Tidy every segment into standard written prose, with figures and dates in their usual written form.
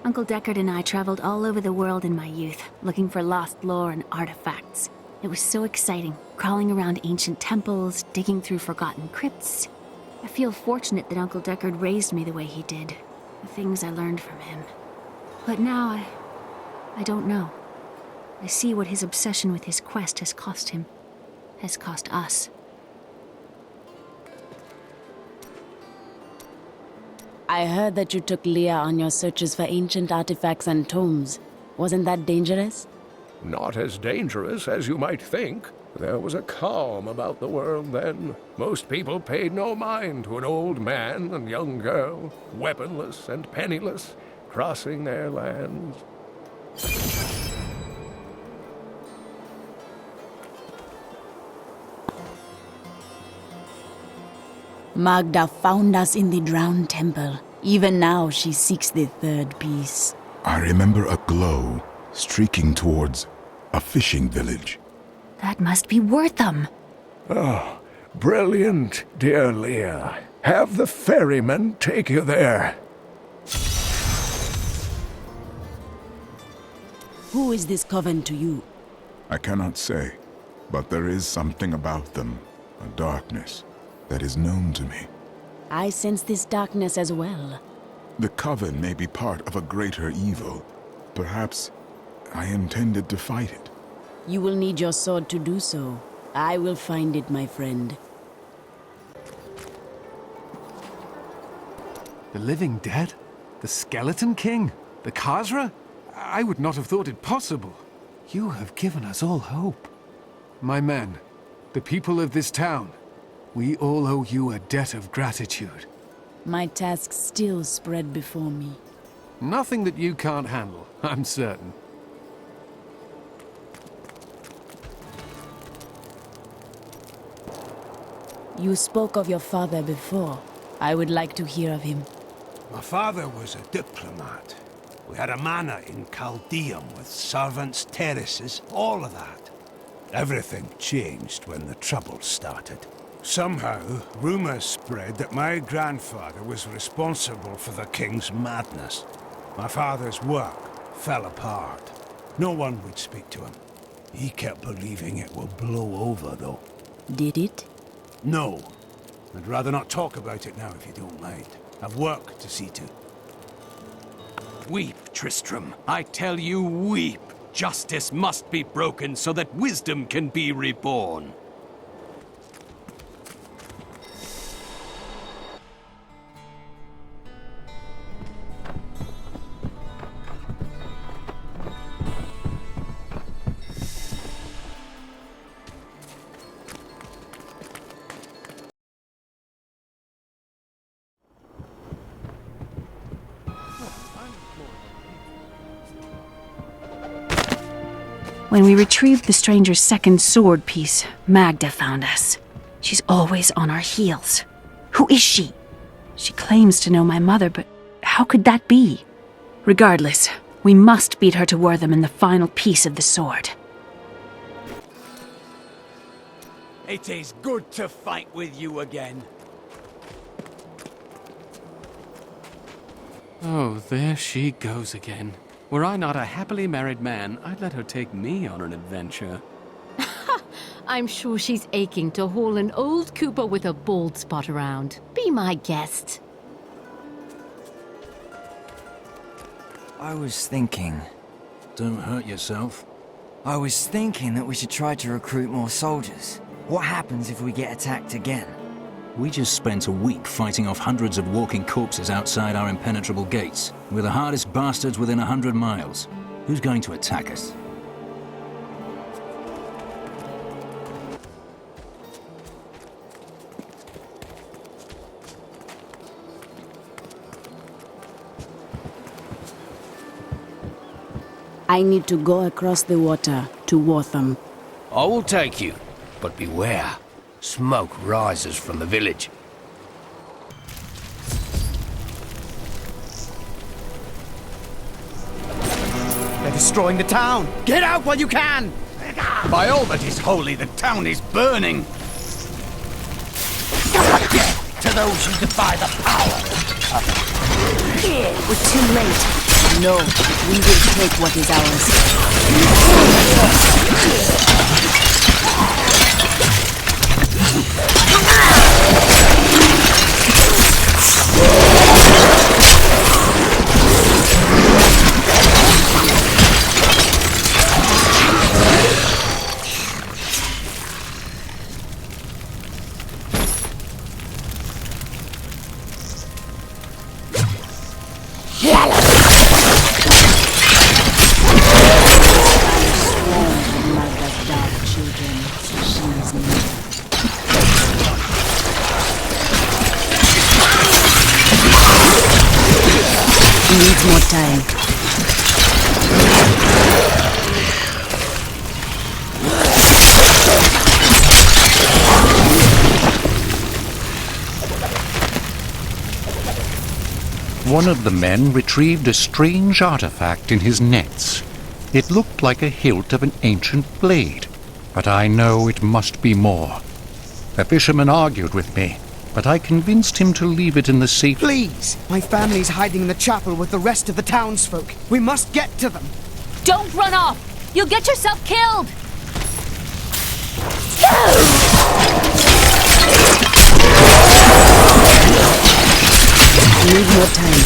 Uncle Deckard and I traveled all over the world in my youth, looking for lost lore and artifacts. It was so exciting, crawling around ancient temples, digging through forgotten crypts. I feel fortunate that Uncle Deckard raised me the way he did, the things I learned from him. But now I don't know. I see what his obsession with his quest has cost him, has cost us. I heard that you took Leah on your searches for ancient artifacts and tomes. Wasn't that dangerous? Not as dangerous as you might think. There was a calm about the world then. Most people paid no mind to an old man and young girl, weaponless and penniless, crossing their lands. Magda found us in the drowned temple. Even now she seeks the third piece. I remember a glow streaking towards a fishing village. That must be Wortham. Oh, brilliant, dear Leah. Have the ferryman take you there. Who is this Coven to you? I cannot say, but there is something about them, a darkness, that is known to me. I sense this darkness as well. The Coven may be part of a greater evil. Perhaps I intended to fight it. You will need your sword to do so. I will find it, my friend. The living dead? The Skeleton King? The Khazra? I would not have thought it possible. You have given us all hope. My men, the people of this town, we all owe you a debt of gratitude. My tasks still spread before me. Nothing that you can't handle, I'm certain. You spoke of your father before. I would like to hear of him. My father was a diplomat. We had a manor in Chaldeum with servants, terraces, all of that. Everything changed when the Troubles started. Somehow, rumors spread that my grandfather was responsible for the king's madness. My father's work fell apart. No one would speak to him. He kept believing it would blow over, though. Did it? No. I'd rather not talk about it now, if you don't mind. I've work to see to. Weep, Tristram. I tell you, weep. Justice must be broken so that wisdom can be reborn. When we retrieved the stranger's second sword piece, Magda found us. She's always on our heels. Who is she? She claims to know my mother, but how could that be? Regardless, we must beat her to Wortham in the final piece of the sword. It is good to fight with you again. Oh, there she goes again. Were I not a happily married man, I'd let her take me on an adventure. I'm sure she's aching to haul an old Cooper with a bald spot around. Be my guest. I was thinking... Don't hurt yourself. I was thinking that we should try to recruit more soldiers. What happens if we get attacked again? We just spent a week fighting off hundreds of walking corpses outside our impenetrable gates. We're the hardest bastards within 100 miles. Who's going to attack us? I need to go across the water to Wortham. I will take you, but beware. Smoke rises from the village. They're destroying the town! Get out while you can! By all that is holy, the town is burning! Death to those who defy the power! We're too late. No, we will take what is ours. Magda's dark children. She is near. Needs more time. One of the men retrieved a strange artifact in his nets. It looked like a hilt of an ancient blade, but I know it must be more. The fisherman argued with me, but I convinced him to leave it in the safe. Please! My family's hiding in the chapel with the rest of the townsfolk. We must get to them. Don't run off! You'll get yourself killed! Need more time.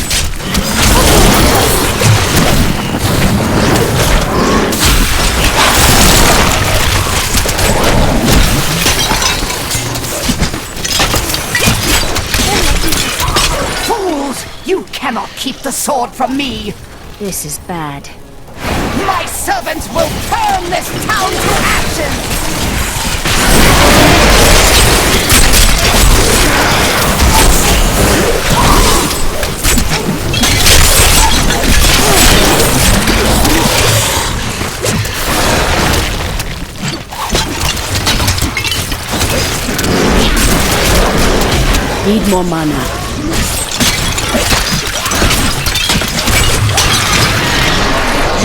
Fools! You cannot keep the sword from me! This is bad. My servants will burn this town to ashes! Need more mana.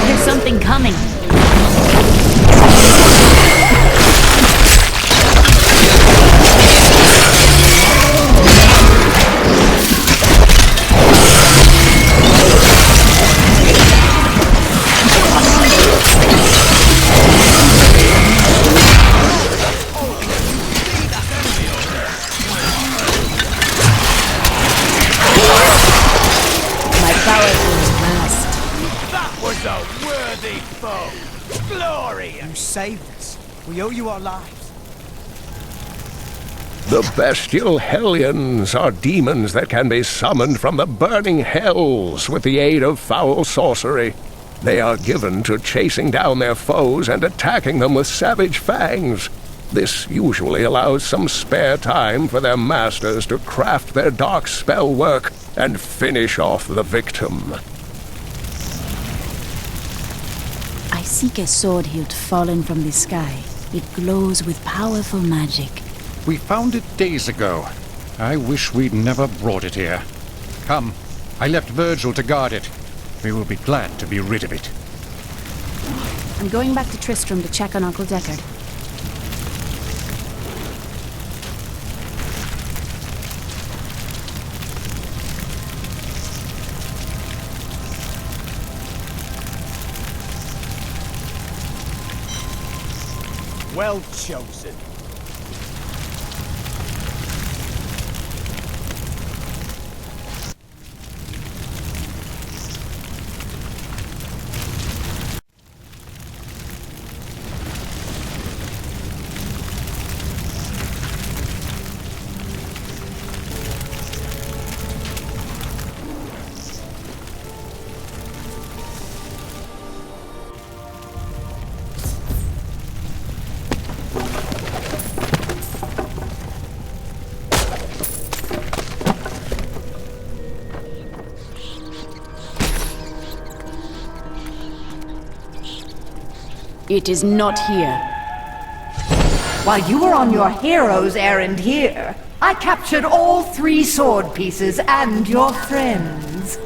There's something coming. You saved us. We owe you our lives. The bestial hellions are demons that can be summoned from the burning hells with the aid of foul sorcery. They are given to chasing down their foes and attacking them with savage fangs. This usually allows some spare time for their masters to craft their dark spell work and finish off the victim. I seek a sword hilt fallen from the sky. It glows with powerful magic. We found it days ago. I wish we'd never brought it here. Come, I left Virgil to guard it. We will be glad to be rid of it. I'm going back to Tristram to check on Uncle Deckard. Well chosen. It is not here. While you were on your hero's errand here, I captured all 3 sword pieces and your friends.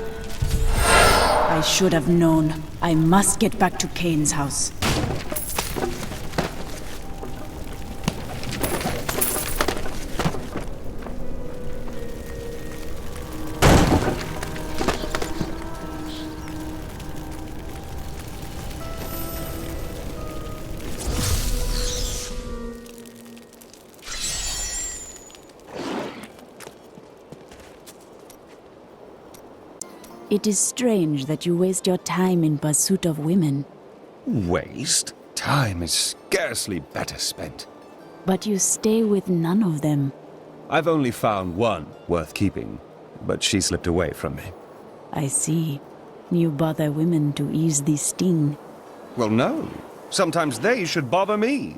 I should have known. I must get back to Cain's house. It is strange that you waste your time in pursuit of women. Waste? Time is scarcely better spent. But you stay with none of them. I've only found one worth keeping, but she slipped away from me. I see. You bother women to ease the sting. Well, no. Sometimes they should bother me.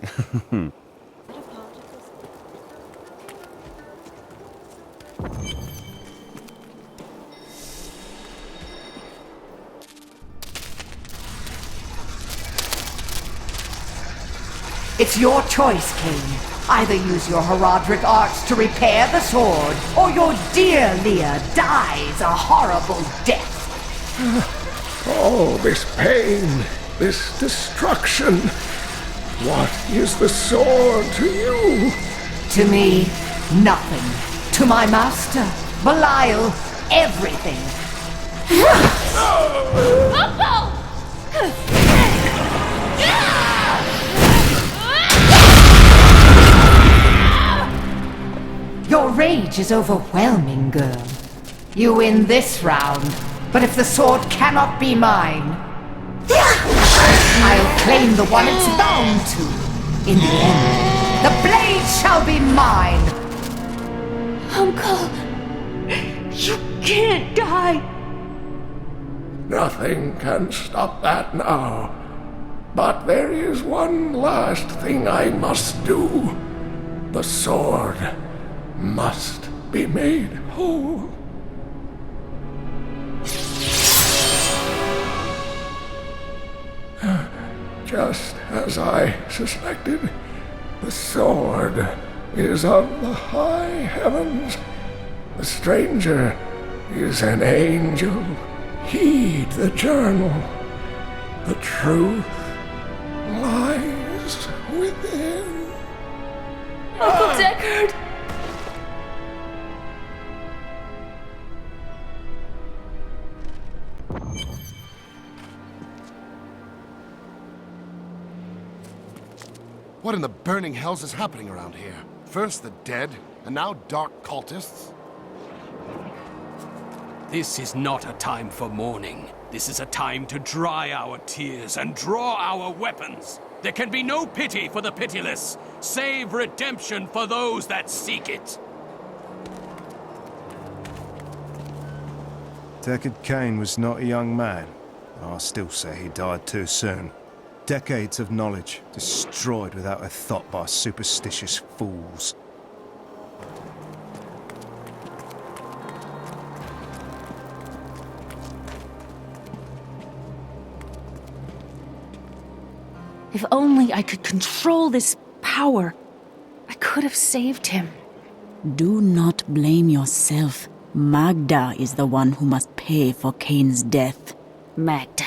It's your choice, Cain. Either use your Herodric arts to repair the sword, or your dear Leah dies a horrible death. All this pain, this destruction. What is the sword to you? To me, nothing. To my master, Belial, everything. Your rage is overwhelming, girl. You win this round, but if the sword cannot be mine, I'll claim the one it's bound to. In the end, the blade shall be mine. Uncle, you can't die. Nothing can stop that now. But there is one last thing I must do. The sword must be made whole. Just as I suspected, the sword is of the high heavens. The stranger is an angel. Heed the journal. The truth lies within. Uncle Deckard! What in the burning hells is happening around here? First the dead, and now dark cultists? This is not a time for mourning. This is a time to dry our tears and draw our weapons. There can be no pity for the pitiless, save redemption for those that seek it. Deckard Cain was not a young man. I still say he died too soon. Decades of knowledge destroyed without a thought by superstitious fools. If only I could control this power, I could have saved him. Do not blame yourself. Magda is the one who must pay for Cain's death. Magda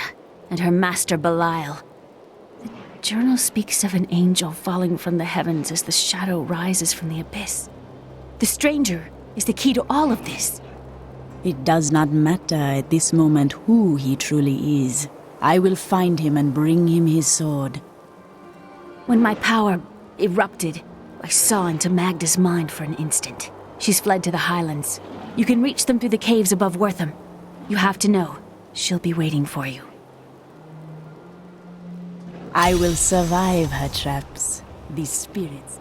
and her master Belial. The journal speaks of an angel falling from the heavens as the shadow rises from the abyss. The stranger is the key to all of this. It does not matter at this moment who he truly is. I will find him and bring him his sword. When my power erupted, I saw into Magda's mind for an instant. She's fled to the highlands. You can reach them through the caves above Wortham. You have to know, she'll be waiting for you. I will survive her traps. These spirits.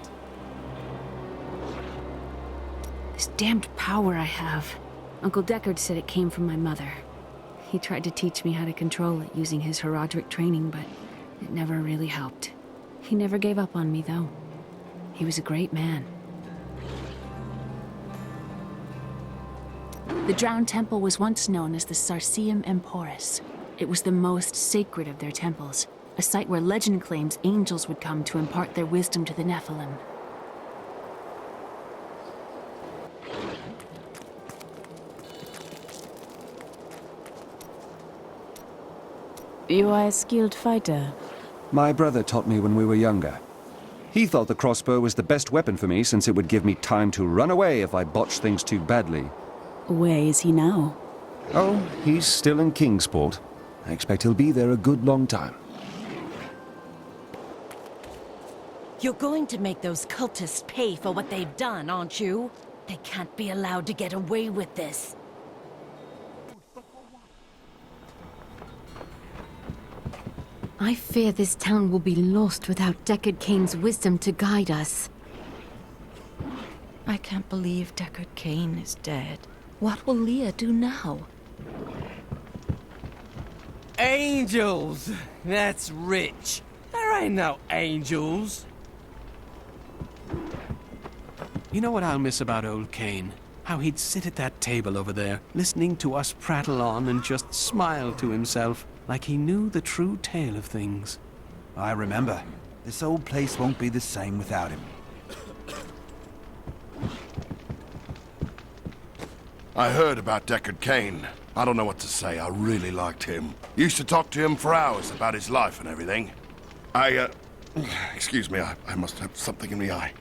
This damned power I have. Uncle Deckard said it came from my mother. He tried to teach me how to control it using his Herodric training, but it never really helped. He never gave up on me, though. He was a great man. The Drowned Temple was once known as the Sarsium Emporis. It was the most sacred of their temples, a site where legend claims angels would come to impart their wisdom to the Nephilim. You are a skilled fighter. My brother taught me when we were younger. He thought the crossbow was the best weapon for me since it would give me time to run away if I botched things too badly. Where is he now? Oh, he's still in Kingsport. I expect he'll be there a good long time. You're going to make those cultists pay for what they've done, aren't you? They can't be allowed to get away with this. I fear this town will be lost without Deckard Cain's wisdom to guide us. I can't believe Deckard Cain is dead. What will Leah do now? Angels! That's rich. There ain't no angels. You know what I'll miss about old Cain? How he'd sit at that table over there, listening to us prattle on and just smile to himself, like he knew the true tale of things. I remember. This old place won't be the same without him. I heard about Deckard Cain. I don't know what to say. I really liked him. Used to talk to him for hours about his life and everything. Excuse me, I must have something in the eye.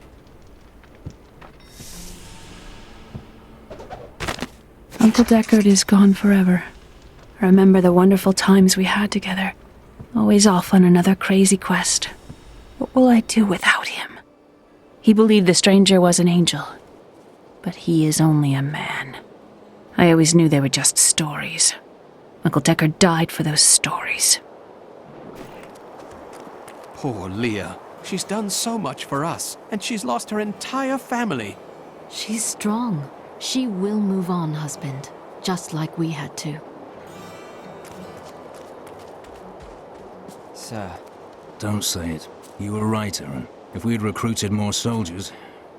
Uncle Deckard is gone forever. I remember the wonderful times we had together. Always off on another crazy quest. What will I do without him? He believed the stranger was an angel. But he is only a man. I always knew they were just stories. Uncle Deckard died for those stories. Poor Leah. She's done so much for us, and she's lost her entire family. She's strong. She will move on, husband. Just like we had to. Sir. Don't say it. You were right, Aaron. If we'd recruited more soldiers,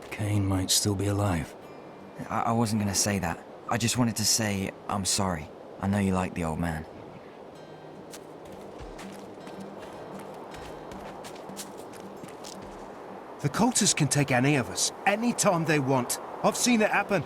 Cain might still be alive. I wasn't gonna say that. I just wanted to say I'm sorry. I know you like the old man. The cultists can take any of us, anytime they want. I've seen it happen.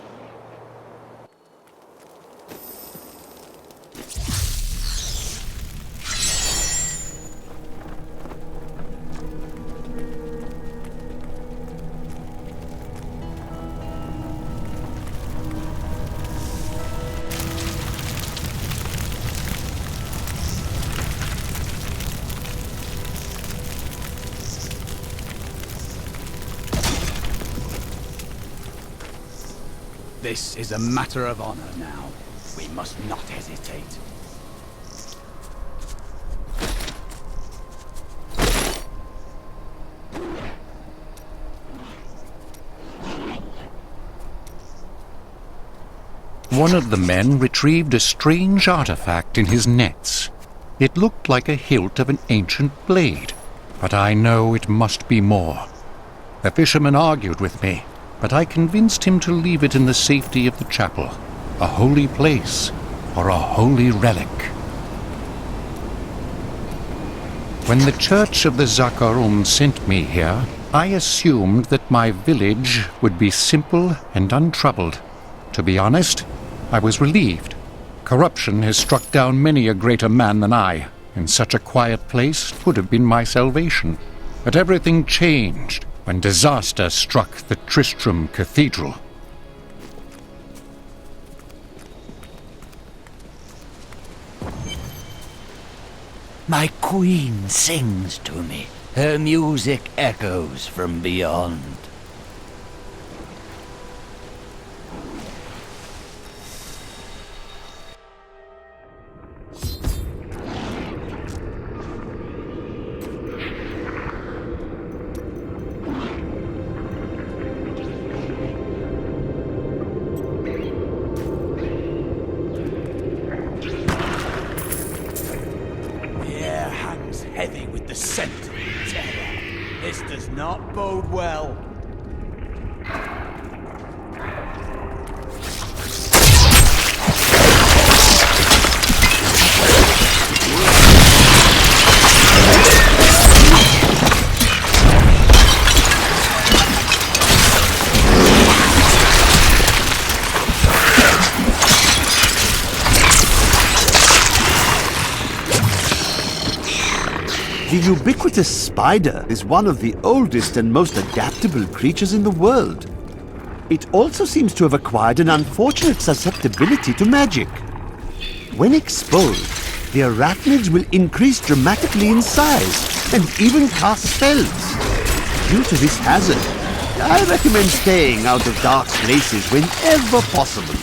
This is a matter of honor now. We must not hesitate. One of the men retrieved a strange artifact in his nets. It looked like a hilt of an ancient blade, but I know it must be more. The fisherman argued with me, but I convinced him to leave it in the safety of the chapel, a holy place or a holy relic. When the Church of the Zakarum sent me here, I assumed that my village would be simple and untroubled. To be honest, I was relieved. Corruption has struck down many a greater man than I, and such a quiet place would have been my salvation. But everything changed when disaster struck the Tristram Cathedral. My queen sings to me. Her music echoes from beyond. Heavy with the scent of terror. This does not bode well. The ubiquitous spider is one of the oldest and most adaptable creatures in the world. It also seems to have acquired an unfortunate susceptibility to magic. When exposed, the arachnids will increase dramatically in size and even cast spells. Due to this hazard, I recommend staying out of dark places whenever possible.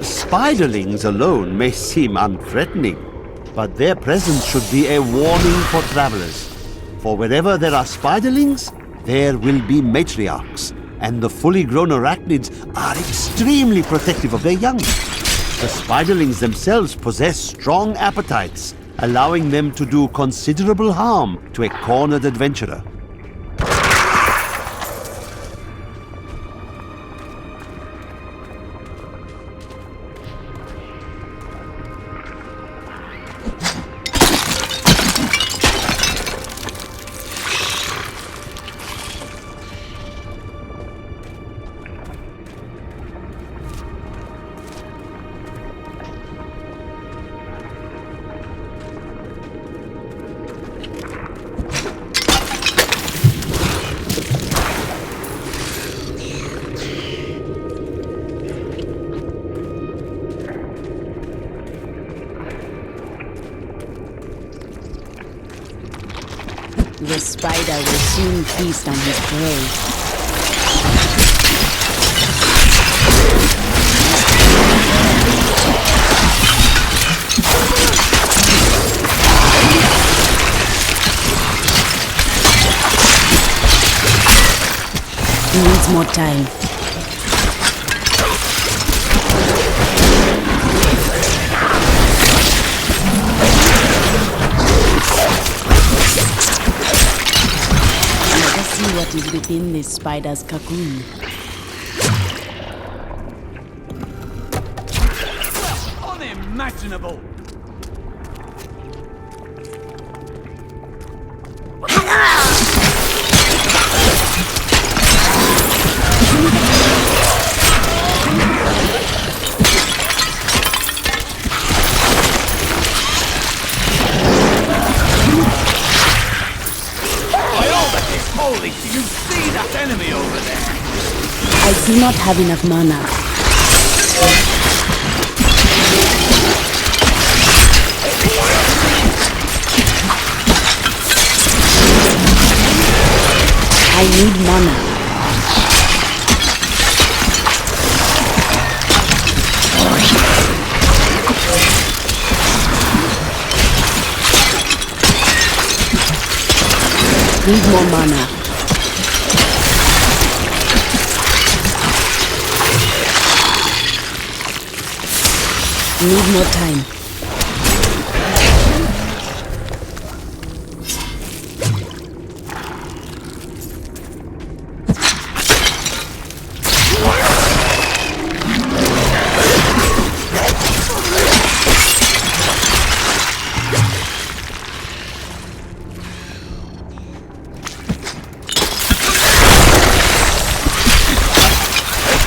Spiderlings alone may seem unthreatening, but their presence should be a warning for travelers. For wherever there are spiderlings, there will be matriarchs, and the fully grown arachnids are extremely protective of their young. The spiderlings themselves possess strong appetites, allowing them to do considerable harm to a cornered adventurer. The spider will soon feast on his prey. He needs more time. See what is within this spider's cocoon. Unimaginable! Holy, do you see that enemy over there? I do not have enough mana. I need mana. Need more mana. Need more time.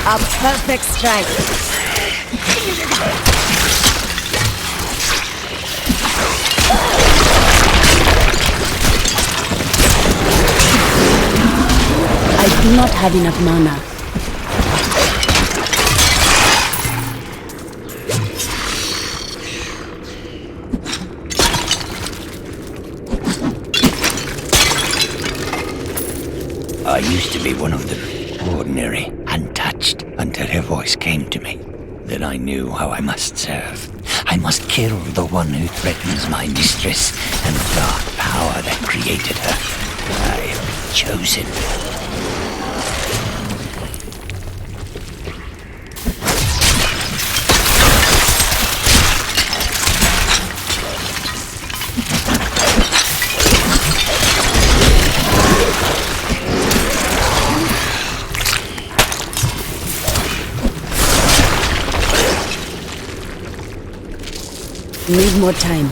A perfect strike. I do not have enough mana. I used to be one of them, ordinary, untouched, until her voice came to me. Then I knew how I must serve. I must kill the one who threatens my mistress and the dark power that created her. I have been chosen. Need more time.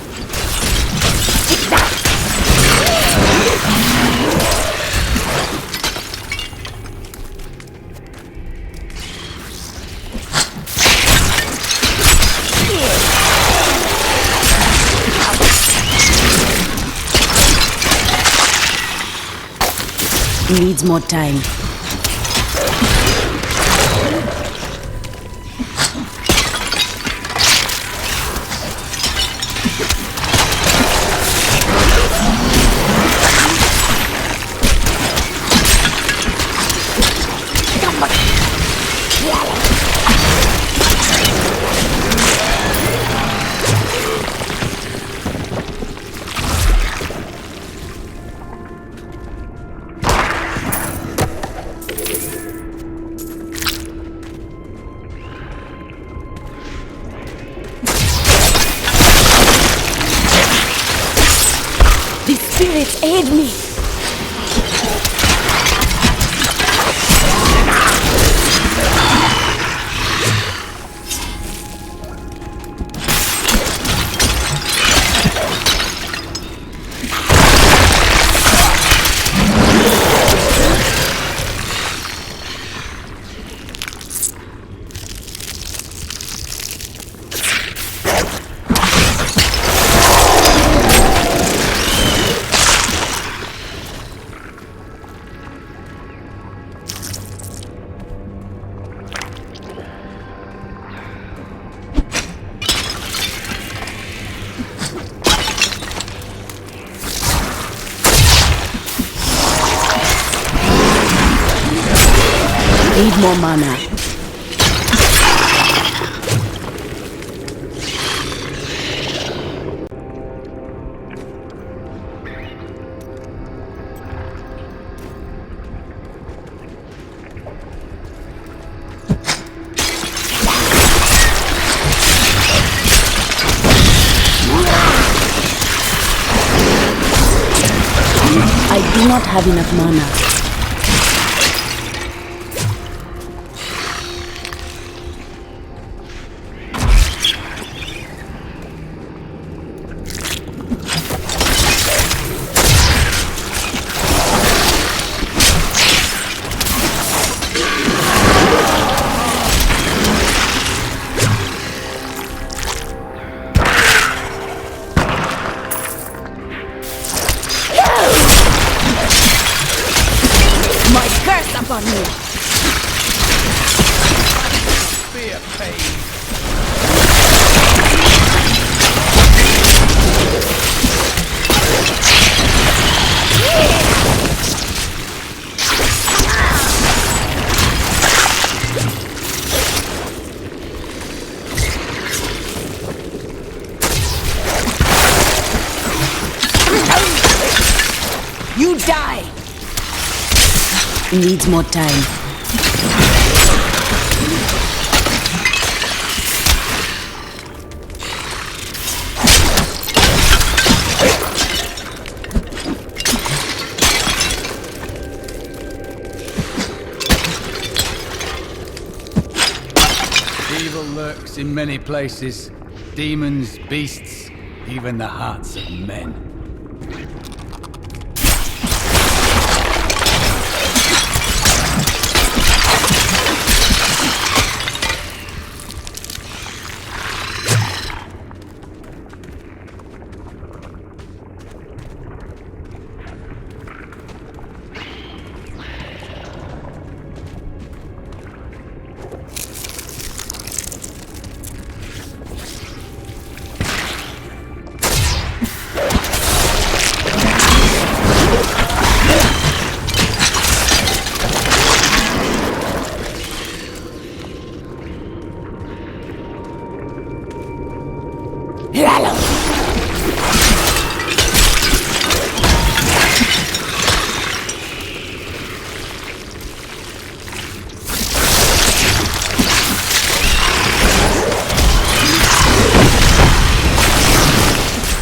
Needs more time. spirits aid me! Need more mana. I do not have enough mana. On me. Be a pain. You die! Needs more time. Evil lurks in many places. Demons, beasts, even the hearts of men.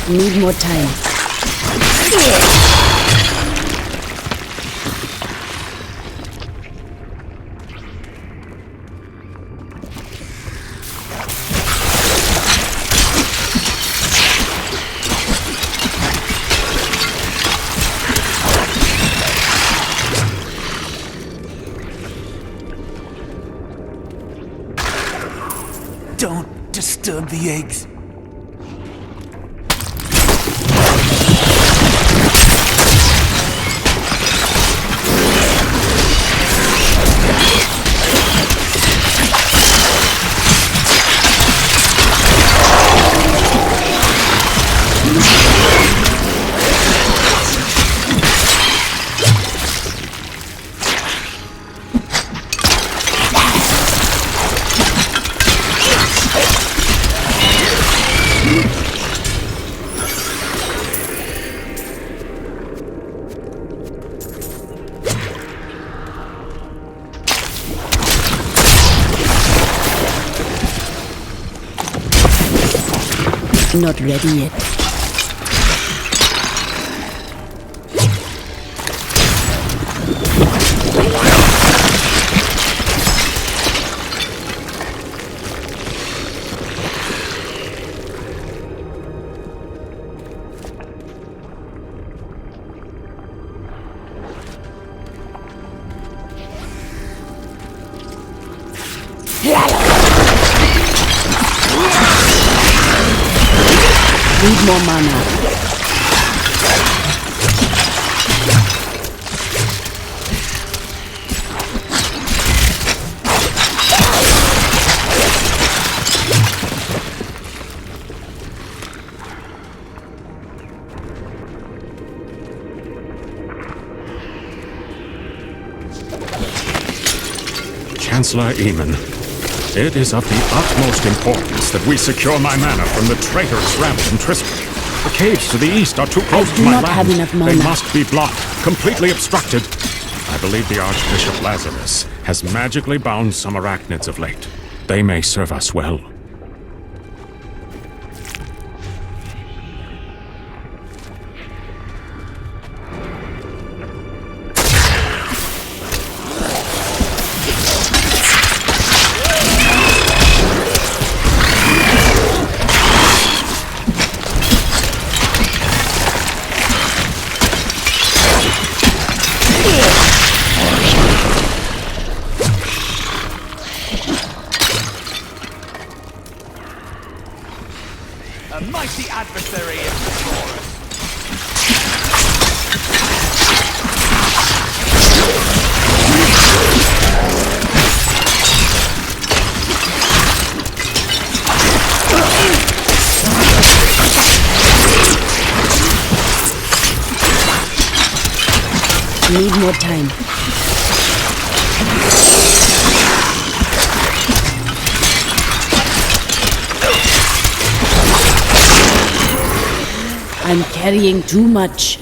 Need more time. Don't disturb the eggs. Not ready yet. Need more mana. Chancellor Eamon, it is of the utmost importance that we secure my mana from the traitorous ramp from Tristram. The caves to the east are too close to my land. have enough mana. They must be blocked, completely obstructed. I believe the Archbishop Lazarus has magically bound some arachnids of late. They may serve us well. A mighty adversary is before us. Need more time. I'm carrying too much.